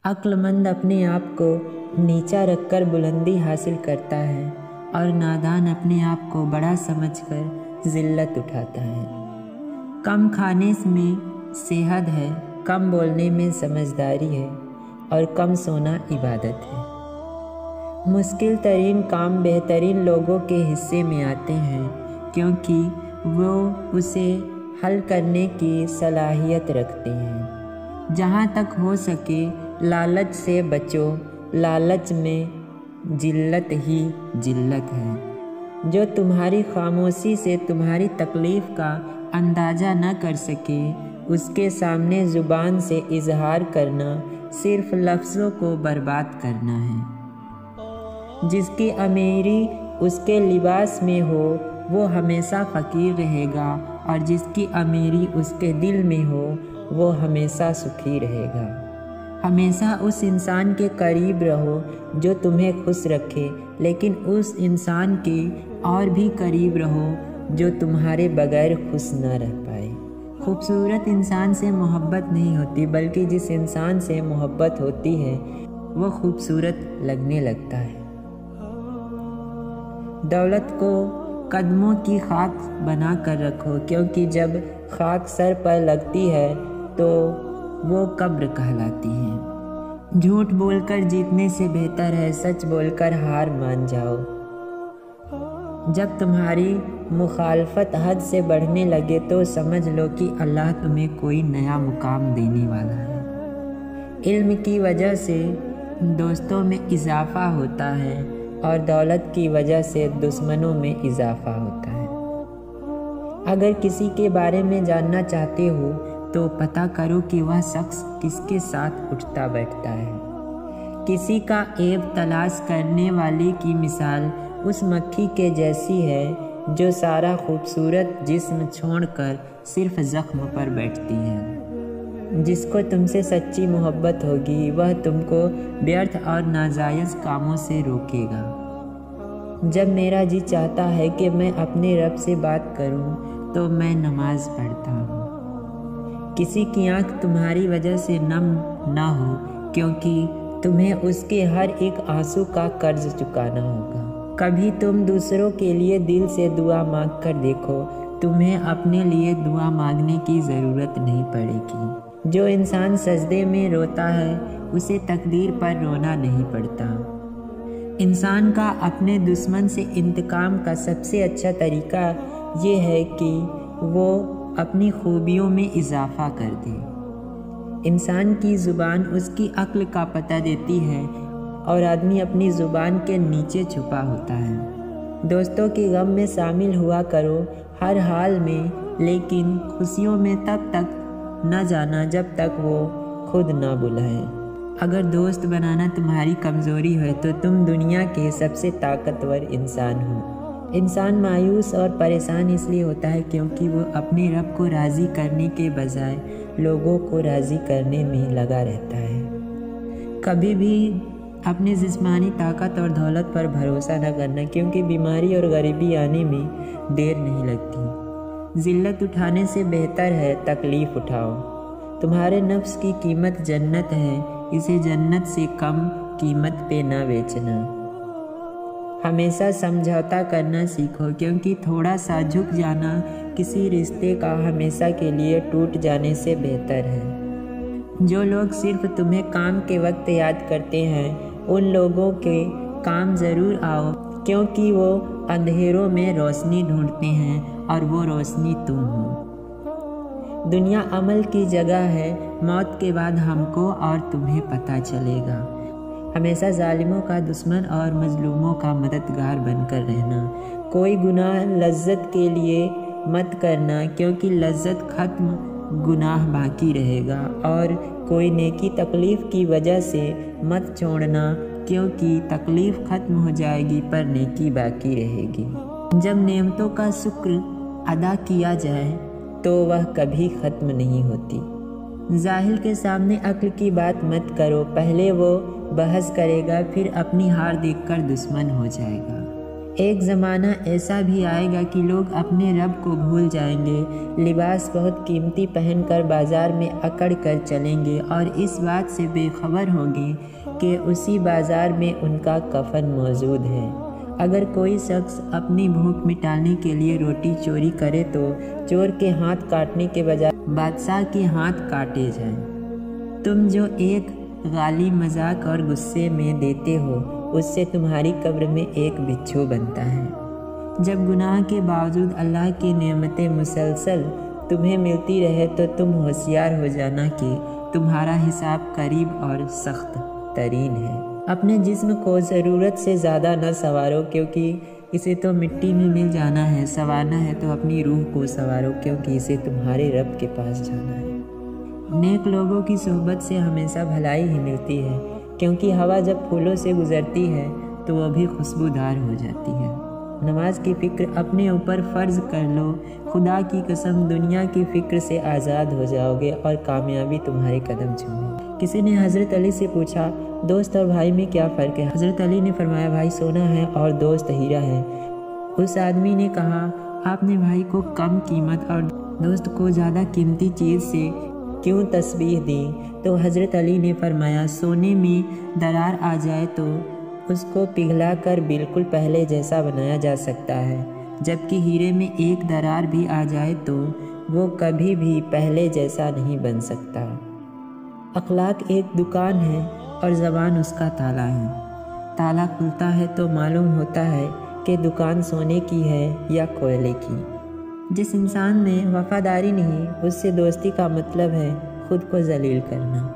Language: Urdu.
عقلمند اپنے آپ کو نیچا رکھ کر بلندی حاصل کرتا ہے اور نادان اپنے آپ کو بڑا سمجھ کر ذلت اٹھاتا ہے۔ کم کھانے میں صحت ہے، کم بولنے میں سمجھداری ہے اور کم سونا عبادت ہے۔ مشکل ترین کام بہترین لوگوں کے حصے میں آتے ہیں کیونکہ وہ اسے حل کرنے کی صلاحیت رکھتے ہیں۔ جہاں تک ہو سکے لالچ سے بچو، لالچ میں ذلت ہی ذلت ہے۔ جو تمہاری خاموشی سے تمہاری تکلیف کا اندازہ نہ کر سکے، اس کے سامنے زبان سے اظہار کرنا صرف لفظوں کو برباد کرنا ہے۔ جس کی امیری اس کے لباس میں ہو وہ ہمیشہ فقیر رہے گا، اور جس کی امیری اس کے دل میں ہو وہ ہمیشہ سکھی رہے گا۔ ہمیشہ اس انسان کے قریب رہو جو تمہیں خوش رکھے، لیکن اس انسان کے اور بھی قریب رہو جو تمہارے بغیر خوش نہ رہ پائے۔ خوبصورت انسان سے محبت نہیں ہوتی، بلکہ جس انسان سے محبت ہوتی ہے وہ خوبصورت لگنے لگتا ہے۔ دولت کو قدموں کی خاک بنا کر رکھو، کیونکہ جب خاک سر پر لگتی ہے تو وہ قبر کہلاتی ہے۔ جھوٹ بول کر جیتنے سے بہتر ہے سچ بول کر ہار مان جاؤ۔ جب تمہاری مخالفت حد سے بڑھنے لگے تو سمجھ لو کہ اللہ تمہیں کوئی نیا مقام دینے والا ہے۔ علم کی وجہ سے دوستوں میں اضافہ ہوتا ہے اور دولت کی وجہ سے دشمنوں میں اضافہ ہوتا ہے۔ اگر کسی کے بارے میں جاننا چاہتے ہو تو پتہ کرو کہ وہ شخص کس کے ساتھ اٹھتا بیٹھتا ہے۔ کسی کا عیب تلاش کرنے والے کی مثال اس مکھی کے جیسی ہے جو سارا خوبصورت جسم چھوڑ کر صرف زخم پر بیٹھتی ہے۔ جس کو تم سے سچی محبت ہوگی وہ تم کو بیرتھ اور ناجائز کاموں سے روکے گا۔ جب میرا جی چاہتا ہے کہ میں اپنے رب سے بات کروں تو میں نماز پڑھتا ہوں۔ کسی کی آنکھ تمہاری وجہ سے نم نہ ہو، کیونکہ تمہیں اس کے ہر ایک آنسو کا قرض چکانا ہوگا۔ کبھی تم دوسروں کے لیے دل سے دعا مانگ کر دیکھو، تمہیں اپنے لیے دعا مانگنے کی ضرورت نہیں پڑے گی۔ جو انسان سجدے میں روتا ہے اسے تقدیر پر رونا نہیں پڑتا۔ انسان کا اپنے دشمن سے انتقام کا سب سے اچھا طریقہ یہ ہے کہ وہ اپنی خوبیوں میں اضافہ کر دے۔ انسان کی زبان اس کی عقل کا پتہ دیتی ہے اور آدمی اپنی زبان کے نیچے چھپا ہوتا ہے۔ دوستوں کے غم میں شامل ہوا کرو ہر حال میں، لیکن خوشیوں میں تب تک نہ جانا جب تک وہ خود نہ بلائیں۔ اگر دوست بنانا تمہاری کمزوری ہے تو تم دنیا کے سب سے طاقتور انسان ہو۔ انسان مایوس اور پریشان اس لیے ہوتا ہے کیونکہ وہ اپنے رب کو راضی کرنے کے بجائے لوگوں کو راضی کرنے میں لگا رہتا ہے۔ کبھی بھی اپنی جسمانی طاقت اور دولت پر بھروسہ نہ کرنا، کیونکہ بیماری اور غریبی آنے میں دیر نہیں لگتی۔ ذلت اٹھانے سے بہتر ہے تکلیف اٹھاؤ۔ تمہارے نفس کی قیمت جنت ہے، اسے جنت سے کم قیمت پہ نہ بیچنا۔ ہمیشہ سمجھوتا کرنا سیکھو، کیونکہ تھوڑا سا جھک جانا کسی رشتے کا ہمیشہ کے لیے ٹوٹ جانے سے بہتر ہے۔ جو لوگ صرف تمہیں کام کے وقت یاد کرتے ہیں ان لوگوں کے کام ضرور آؤ، کیونکہ وہ اندھیروں میں روشنی ڈھونڈتے ہیں اور وہ روشنی تم ہو۔ دنیا عمل کی جگہ ہے، موت کے بعد ہم کو اور تمہیں پتہ چلے گا۔ ہمیشہ ظالموں کا دشمن اور مظلوموں کا مددگار بن کر رہنا۔ کوئی گناہ لذت کے لیے مت کرنا، کیونکہ لذت ختم گناہ باقی رہے گا، اور کوئی نیکی تکلیف کی وجہ سے مت چھوڑنا، کیونکہ تکلیف ختم ہو جائے گی پر نیکی باقی رہے گی۔ جب نعمتوں کا شکر ادا کیا جائے تو وہ کبھی ختم نہیں ہوتی۔ ظاہر کے سامنے عقل کی بات مت کرو، پہلے وہ بحث کرے گا پھر اپنی ہار دیکھ کر دشمن ہو جائے گا۔ ایک زمانہ ایسا بھی آئے گا کہ لوگ اپنے رب کو بھول جائیں گے، لباس بہت قیمتی پہن کر بازار میں اکڑ کر چلیں گے اور اس بات سے بے خبر ہوں گے کہ اسی بازار میں ان کا کفن موجود ہے۔ اگر کوئی شخص اپنی بھوک مٹانے کے لیے روٹی چوری کرے تو چور کے ہاتھ کاٹنے کے بجائے بادشاہ کے ہاتھ کاٹے جائیں۔ تم جو ایک گالی مذاق اور غصے میں دیتے ہو، اس سے تمہاری قبر میں ایک بچھو بنتا ہے۔ جب گناہ کے باوجود اللہ کی نعمتیں مسلسل تمہیں ملتی رہے تو تم ہوشیار ہو جانا کہ تمہارا حساب قریب اور سخت ترین ہے۔ اپنے جسم کو ضرورت سے زیادہ نہ سنوارو، کیونکہ اسے تو مٹی میں مل جانا ہے۔ سنوارنا ہے تو اپنی روح کو سنوارو، کیونکہ اسے تمہارے رب کے پاس جانا ہے۔ نیک لوگوں کی صحبت سے ہمیشہ بھلائی ہی ملتی ہے، کیونکہ ہوا جب پھولوں سے گزرتی ہے تو وہ بھی خوشبودار ہو جاتی ہے۔ نماز کی فکر اپنے اوپر فرض کر لو، خدا کی قسم دنیا کی فکر سے آزاد ہو جاؤ گے اور کامیابی تمہارے قدم چومے گی۔ کسی نے حضرت علی سے پوچھا، دوست اور بھائی میں کیا فرق ہے؟ حضرت علی نے فرمایا، بھائی سونا ہے اور دوست ہیرا ہے۔ اس آدمی نے کہا، آپ نے بھائی کو کم قیمت اور دوست کو زیادہ قیمتی چیز سے کیوں تشبیہ دی؟ تو حضرت علی نے فرمایا، سونے میں درار آ جائے تو اس کو پگھلا کر بالکل پہلے جیسا بنایا جا سکتا ہے، جبکہ ہیرے میں ایک درار بھی آ جائے تو وہ کبھی بھی پہلے جیسا نہیں بن سکتا۔ اخلاق ایک دکان ہے اور زبان اس کا تالا ہے۔ تالا کھلتا ہے تو معلوم ہوتا ہے کہ دکان سونے کی ہے یا کوئلے کی۔ جس انسان میں وفاداری نہیں، اس سے دوستی کا مطلب ہے خود کو ذلیل کرنا۔